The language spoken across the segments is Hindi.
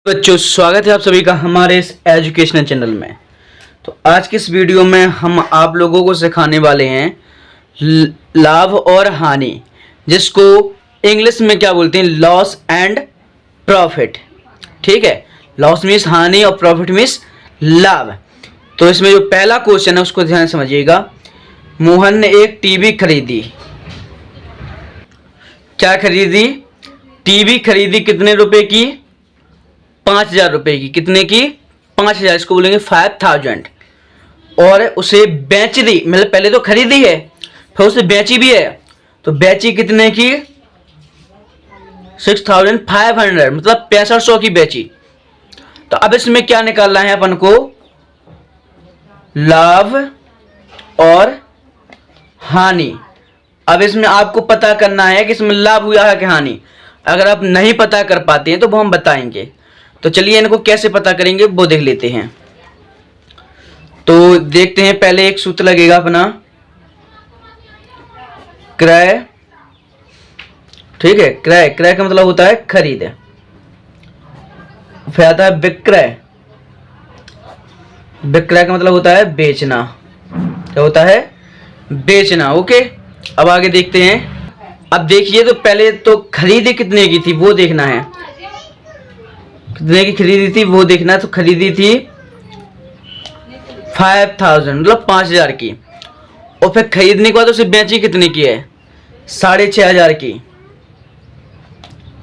बच्चों, स्वागत है आप सभी का हमारे इस एजुकेशनल चैनल में। तो आज की इस वीडियो में हम आप लोगों को सिखाने वाले हैं लाभ और हानि, जिसको इंग्लिश में क्या बोलते हैं, लॉस एंड प्रॉफिट। ठीक है, लॉस मीन्स हानि और प्रॉफिट मीन्स लाभ। तो इसमें जो पहला क्वेश्चन है उसको ध्यान से समझिएगा। मोहन ने एक टीवी खरीदी। क्या खरीदी? टीवी खरीदी। कितने रुपए की? 5,000 रुपए की। कितने की? 5,000। इसको बोलेंगे 5,000। और उसे बेच दी, मतलब पहले तो खरीदी है फिर उसे बेची भी है। तो बेची कितने की? 6,500, मतलब 6500 की बेची। तो अब इसमें क्या निकालना है अपन को? लाभ और हानि। अब इसमें आपको पता करना है कि इसमें लाभ हुआ है कि हानि। अगर आप नहीं पता कर पाते हैं तो वो हम बताएंगे। तो चलिए इनको कैसे पता करेंगे वो देख लेते हैं। तो देखते हैं, पहले एक सूत्र लगेगा अपना क्रय। ठीक है, क्रय। क्रय का मतलब होता है खरीद। फिर आता है विक्रय। विक्रय का मतलब होता है बेचना। क्या होता है? बेचना। ओके, अब आगे देखते हैं। अब देखिए, तो पहले तो खरीदी कितने की थी वो देखना है। कितने की खरीदी थी वो देखना है। तो खरीदी थी 5,000, मतलब 5,000 की। और फिर खरीदने के बाद उसे बेची कितने की है? 6,500 की।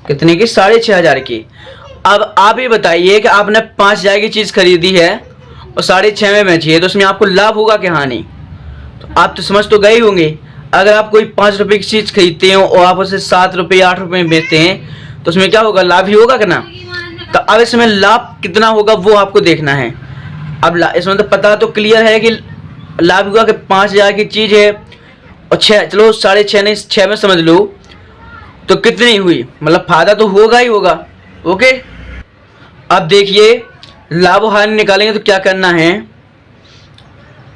कितने की? 6,500 की। अब आप ये बताइए कि आपने 5,000 की चीज खरीदी है और 6,500 में बेची है, तो उसमें आपको लाभ होगा कि हानि? तो आप तो समझ तो गए होंगे। अगर आप कोई 5 रुपए की चीज खरीदते हो और आप उसे 7 रुपए 8 रुपए में बेचते हैं तो उसमें क्या होगा? लाभ ही होगा कि ना? तो अब इसमें लाभ कितना होगा वो आपको देखना है। अब इसमें तो पता तो क्लियर है कि लाभ हुआ कि 5,000 की चीज है और 6, चलो 6,500 नहीं 6 में समझ लो, तो कितनी हुई? मतलब फायदा तो होगा ही होगा। ओके, अब देखिए, लाभ और हानि निकालेंगे तो क्या करना है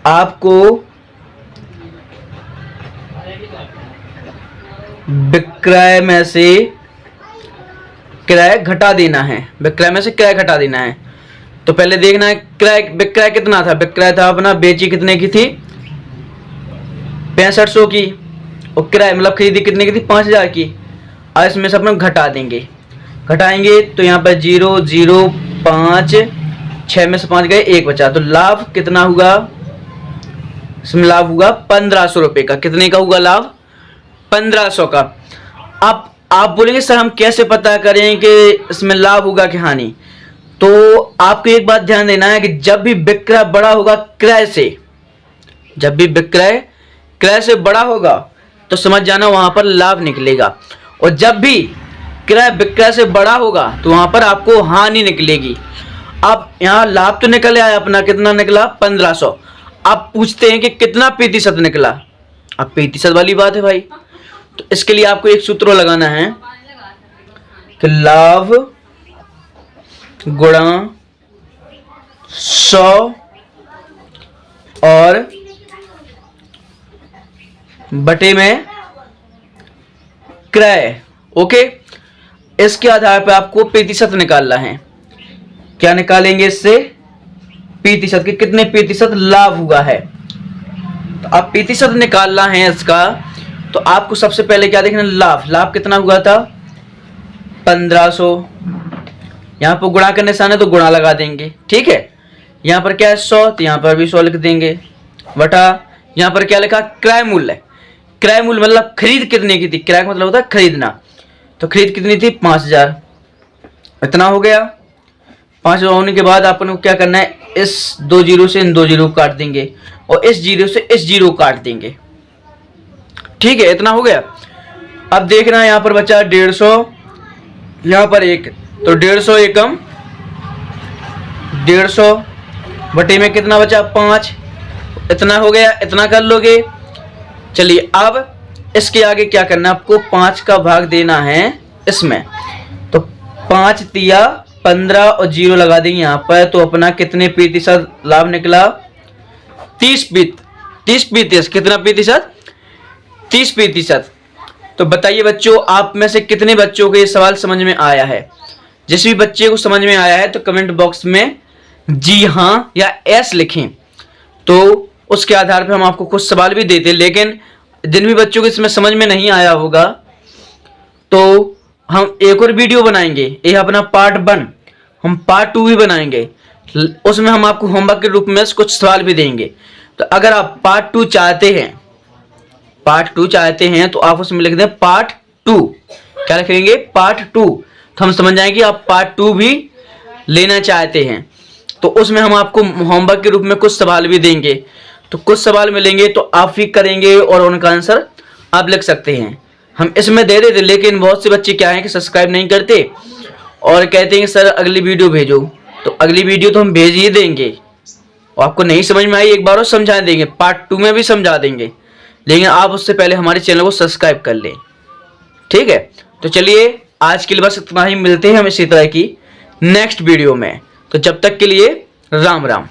आपको? विक्रय में से क्रय घटा देना है। विक्रय में से क्रय घटा देना है। तो पहले देखना है क्रय, विक्रय कितना था? विक्रय था अपना, बेची कितने की थी? 6500 की। और क्रय मतलब खरीदी कितने की थी? 5,000 की। अब इसमें से अपन घटा देंगे। घटाएंगे तो यहाँ पर 0 0 5, 6 में से 5 गए, 1 बचा। तो लाभ कितना हुआ? इसमें लाभ हुआ 1,500 रुपए का। कितने का हुआ लाभ? 1,500 का। अब आप बोलेंगे सर हम कैसे पता करें कि इसमें लाभ होगा कि हानि? तो आपको एक बात ध्यान देना है कि जब भी विक्रय बड़ा होगा क्रय से, जब भी विक्रय क्रय से बड़ा होगा तो समझ जाना वहां पर लाभ निकलेगा। और जब भी क्रय विक्रय से बड़ा होगा तो वहां पर आपको हानि निकलेगी। अब यहां लाभ तो निकल आया अपना, कितना निकला? 1,500। आप पूछते हैं कि कितना प्रतिशत निकला? अब प्रतिशत वाली बात है भाई। तो इसके लिए आपको एक सूत्र लगाना है कि लाभ गुणा 100 और बटे में क्रय। ओके, इसके आधार पर आपको प्रतिशत निकालना है। क्या निकालेंगे इससे? प्रतिशत के कितने प्रतिशत लाभ हुआ है। तो अब प्रतिशत निकालना है इसका, तो आपको सबसे पहले क्या देखना? लाभ। लाभ कितना हुआ था? 1,500। यहां पर गुणा का निशान है तो गुणा लगा देंगे। ठीक है, यहां पर क्या है? 100, तो यहां पर भी 100 लिख देंगे। बटा यहां पर क्या लिखा? क्रय मूल्य। क्रय मूल्य मतलब खरीद कितने की थी? क्रय का मतलब होता है खरीदना। तो खरीद कितनी थी? 5,000। इतना हो गया। 5,000 होने के बाद अपन को क्या करना है? इस 2 जीरो से इन 2 जीरो काट देंगे और इस जीरो से इस जीरो काट देंगे। ठीक है, इतना हो गया। अब देखना है यहां पर बचा 150, यहां पर 1, तो 150 एकम 150 बटे में कितना बचा? 5। इतना हो गया। इतना कर लोगे। चलिए, अब इसके आगे क्या करना है आपको? 5 का भाग देना है इसमें। तो 5 तिया 15 और 0 लगा देंगे यहां पर। तो अपना कितने प्रतिशत लाभ निकला? 30 प्रतिशत। कितना प्रतिशत? 30%। तो बताइए बच्चों, आप में से कितने बच्चों को ये सवाल समझ में आया है? जिस भी बच्चे को समझ में आया है तो कमेंट बॉक्स में जी हाँ या एस लिखें, तो उसके आधार पर हम आपको कुछ सवाल भी देते हैं। लेकिन जिन भी बच्चों को इसमें समझ में नहीं आया होगा तो हम एक और वीडियो बनाएंगे, ये अपना पार्ट 1, हम पार्ट 2 भी बनाएंगे, उसमें हम आपको होमवर्क के रूप में कुछ सवाल भी देंगे। तो अगर आप पार्ट 2 चाहते हैं तो आप उसमें लिख दें पार्ट 2। क्या लिखेंगे? पार्ट 2। तो हम समझ जाएंगे आप पार्ट 2 भी लेना चाहते हैं। तो उसमें हम आपको होमवर्क के रूप में कुछ सवाल भी देंगे। तो कुछ सवाल मिलेंगे तो आप भी करेंगे और उनका आंसर आप लिख सकते हैं। हम इसमें दे देते, लेकिन बहुत से बच्चे क्या है कि सब्सक्राइब नहीं करते और कहते हैं कि सर अगली वीडियो भेजो। तो अगली वीडियो तो हम भेज ही देंगे, और आपको नहीं समझ में आई एक बार और समझा देंगे, पार्ट 2 में भी समझा देंगे, लेकिन आप उससे पहले हमारे चैनल को सब्सक्राइब कर लें। ठीक है, तो चलिए आज के लिए बस इतना ही। मिलते हैं हम इसी तरह की नेक्स्ट वीडियो में। तो जब तक के लिए राम राम।